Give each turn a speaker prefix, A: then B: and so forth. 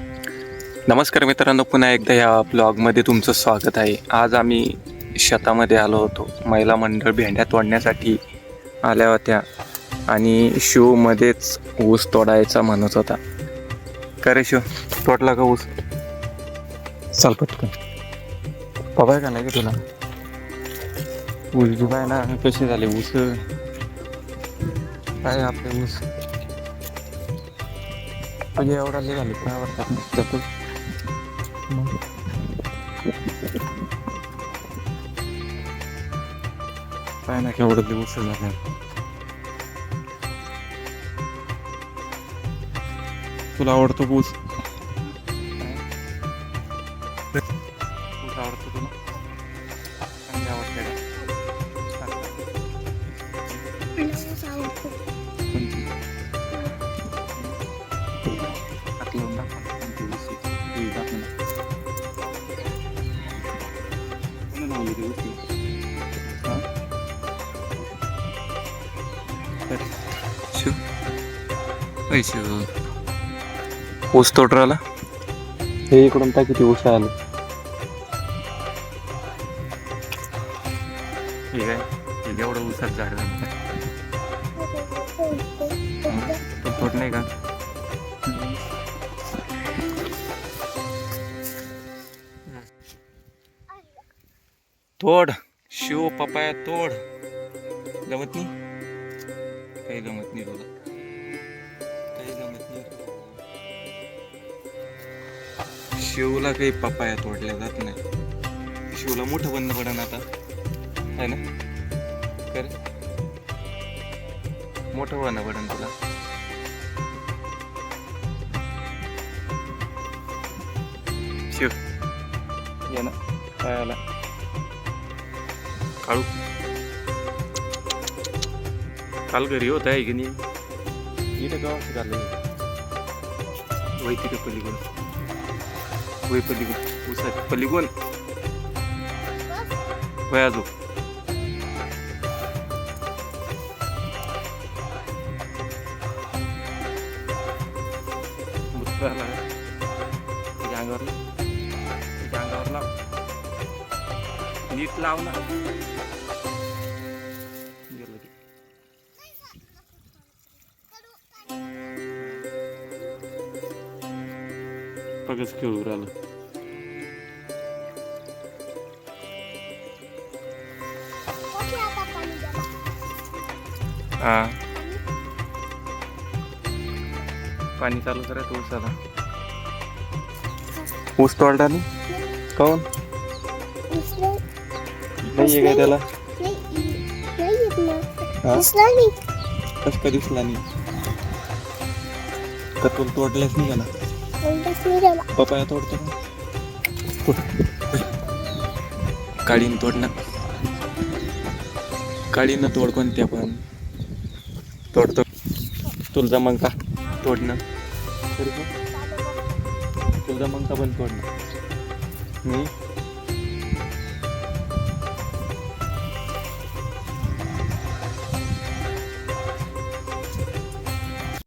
A: नमस्कार मित्रांनो, पुन्हा एकदा या ब्लॉगमध्ये तुमचं स्वागत आहे. आज आम्ही शेतामध्ये आलो होतो. महिला मंडळ भेंड्या तोडण्यासाठी आल्या होत्या आणि शिवमध्येच ऊस तोडायचा म्हणत होता. का रे शिव, तोडला का ऊस? चाल पटकन. पबाय का नाही का तुला? ऊस जुबाय ना, कसे झाले ऊस? काय आपले ऊस म्हणजे एवढा लय झाले काय वाटतात जातो. काय ना केवढं दिवस झाले. तुला आवडतो ऊस? ऊस आवडतो तुला? चांगली आवडते का? कोणती? हात लावून दाखव ना कोणती ऊस आहे. हे दाखव ना. कोणी लावली ती ऊस? हा? शिव, ओय शिव, ऊस तोड राहिला. हे इकडून काय किती ऊस आलं. हे काय हे एवढं ऊसात झाड झालं. तो तोड नाही का? तोड शिव, पपाया तोड. जमत नाही, काही जमत नाही तुला, काही जमत नाही. शिवला काही पपाया तोडल्या जात नाही. शिवला मोठं बंद पडन आता, आहे ना? कर मोठं बंद पडन तुला. शिव ये ना, काय आला काळू? काल घरी होता आहे की नाही? इथं गावाचं काढलं वय तिथे पलीकडून, वय पलीकडून उसाची पलीकडून वय आजू. अंगावर लाव, नीट लाव ना. पगच खेळू राहिलं. हा, पाणी चालू करायचं ऊसाला. ऊस तोडला नाही काऊन? नाहीये काय त्याला? कस का दिसला नाही? का तुला तोडल्याच नाही का? पपाया तोडतो का? काळीन तोड ना, काळीनं तोड. कोणत्या पण तोडतो. तुला जमन का तोडणं? तुला जमन का पण तोडणं?